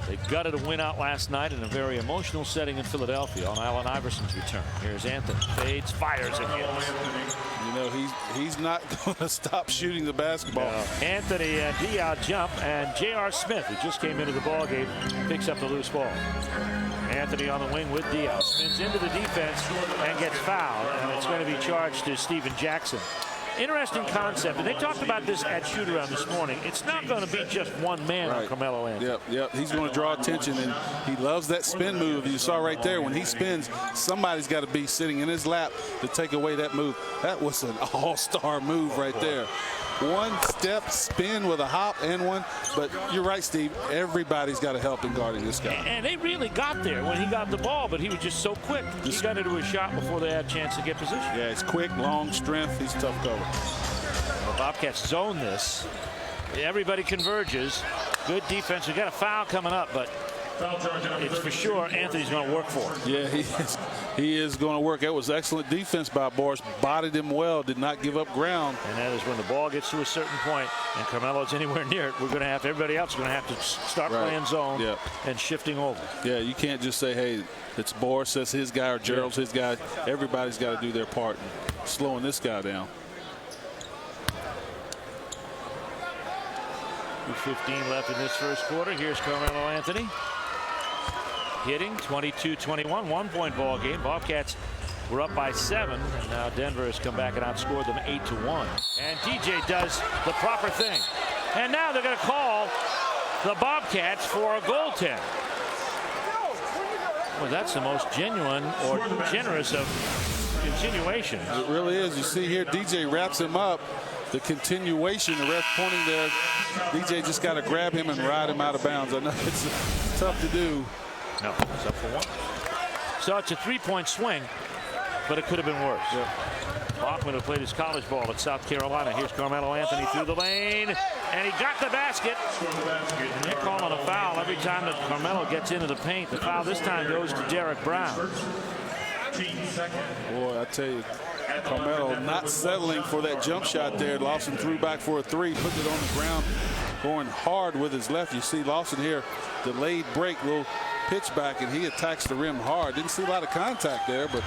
They gutted a win out last night in a very emotional setting in Philadelphia on Allen Iverson's return. Here's Anthony. Fades, fires again. You know, he's not going to stop shooting the basketball. Anthony Diaw jump, and J.R. Smith, who just came into the ball game, picks up the loose ball. Anthony on the wing with Diaw. Spins into the defense and gets fouled, and it's going to be charged to Steven Jackson. Interesting concept, and they talked about this at shoot-around this morning. It's not going to be just one man on Carmelo Anthony. Yep. He's going to draw attention, and he loves that spin move. You saw right there when he spins, somebody's got to be sitting in his lap to take away that move. That was an all-star move right there. One step spin with a hop and one, but you're right, Steve. Everybody's got to help in guarding this guy. And they really got there when he got the ball, but he was just so quick. He got into a shot before they had a chance to get position. Yeah, he's quick, long, strength. He's a tough cover. The Bobcats zone this. Everybody converges. Good defense. We got a foul coming up, but it's for sure Anthony's going to work for it. Yeah, he is going to work. That was excellent defense by Boris. Bodied him well. Did not give up ground. And that is when the ball gets to a certain point and Carmelo's anywhere near it. We're going to have everybody else going to have to start playing zone and shifting over. Yeah, you can't just say, hey, it's Boris, that's his guy, or Gerald's his guy. Everybody's got to do their part in slowing this guy down. 2:15 left in this first quarter. Here's Carmelo Anthony. Hitting 22-21, 1-point ball game. Bobcats were up by 7, and now Denver has come back and outscored them 8-1. And DJ does the proper thing. And now they're going to call the Bobcats for a goaltend. Well, that's the most genuine or generous of continuations. It really is. You see here, DJ wraps him up. The continuation, the ref pointing there. DJ just got to grab him and ride him out of bounds. I know it's tough to do. No, it's up for one. So it's a 3-point swing, but it could have been worse. Bachman, who played his college ball at South Carolina. Here's Carmelo Anthony through the lane, and he got the basket. And they're calling a foul every time that Carmelo gets into the paint. The foul this time goes to Derek Brown. Boy, I tell you, Carmelo not settling for that jump shot there. Lawson threw back for a 3, put it on the ground, going hard with his left. You see Lawson here, delayed break, little pitch back, and he attacks the rim hard. Didn't see a lot of contact there, but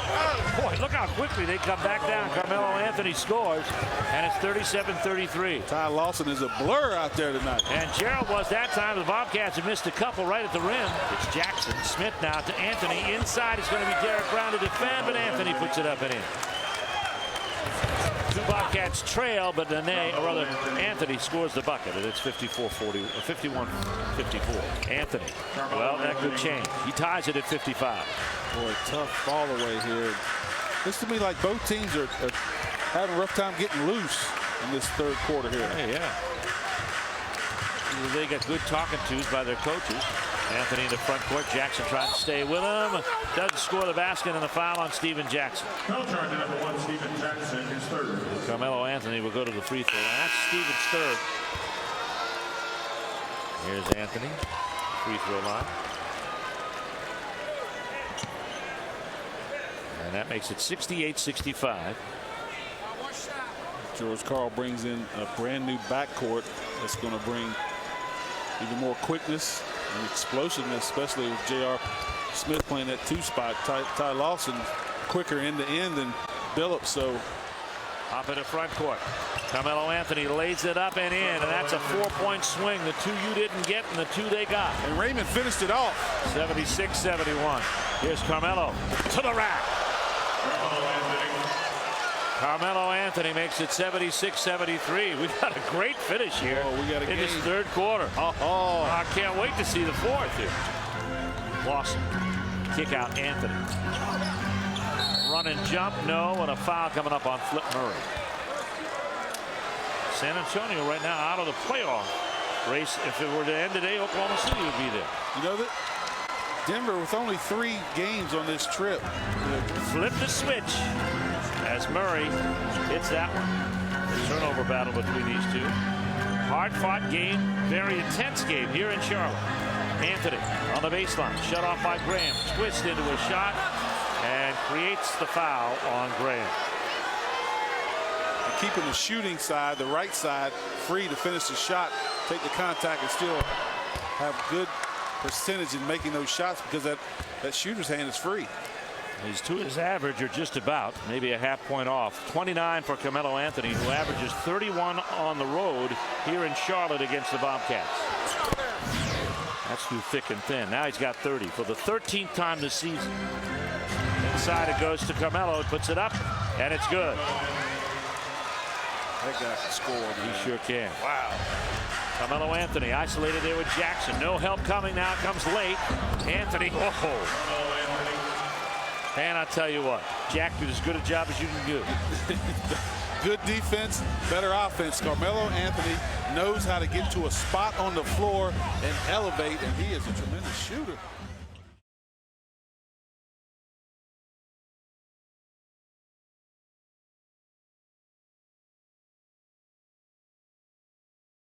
boy, look how quickly they come back down. Carmelo Anthony scores, and it's 37-33. Ty Lawson is a blur out there tonight. And Gerald was that time. The Bobcats have missed a couple right at the rim. It's Jackson. Smith now to Anthony. Inside is going to be Derek Brown to defend, but Anthony puts it up and in. Two Bobcats trail, but then Anthony scores the bucket, and it's 54-40, 51-54. Anthony, well, that could change. He ties it at 55. Boy, tough fall away here. Looks to me like both teams are having a rough time getting loose in this third quarter here. Yeah. They got good talking tos by their coaches. Anthony in the front court. Jackson trying to stay with him. Doesn't score the basket, and the foul on Steven Jackson. Foul charge number 1, Steven Jackson, is third. Carmelo Anthony will go to the free throw. And that's Steven's third. Here's Anthony. Free throw line. And that makes it 68-65. George Karl brings in a brand new backcourt that's going to bring even more quickness and explosiveness, especially with J.R. Smith playing that 2 spot. Ty Lawson quicker end to end than Billups. So up in the front court. Carmelo Anthony lays it up and in, and that's a 4-point swing. The 2 you didn't get and the 2 they got. And Raymond finished it off. 76-71. Here's Carmelo to the rack. Carmelo Anthony makes it 76-73. We've got a great finish here in this third quarter. I can't wait to see the fourth here. Lawson, kick out Anthony. Run and jump, no, and a foul coming up on Flip Murray. San Antonio right now out of the playoff race. If it were to end today, Oklahoma City would be there. You know that Denver with only 3 games on this trip. Flip the switch as Murray hits that one. The turnover battle between these two. Hard-fought game, very intense game here in Charlotte. Anthony on the baseline, shut off by Graham. Twist into a shot and creates the foul on Graham. Keeping the shooting side, the right side, free to finish the shot, take the contact, and still have good percentage in making those shots because that shooter's hand is free. He's to his average, or just about, maybe a half point off. 29 for Carmelo Anthony, who averages 31 on the road here in Charlotte against the Bobcats. That's through thick and thin. Now he's got 30 for the 13th time this season. Inside it goes to Carmelo, puts it up, and it's good. That guy can score. Man. He sure can. Wow. Carmelo Anthony isolated there with Jackson. No help coming now. Comes late. Anthony. Oh. And I'll tell you what, Jack did as good a job as you can do. Good defense, better offense. Carmelo Anthony knows how to get to a spot on the floor and elevate, and he is a tremendous shooter.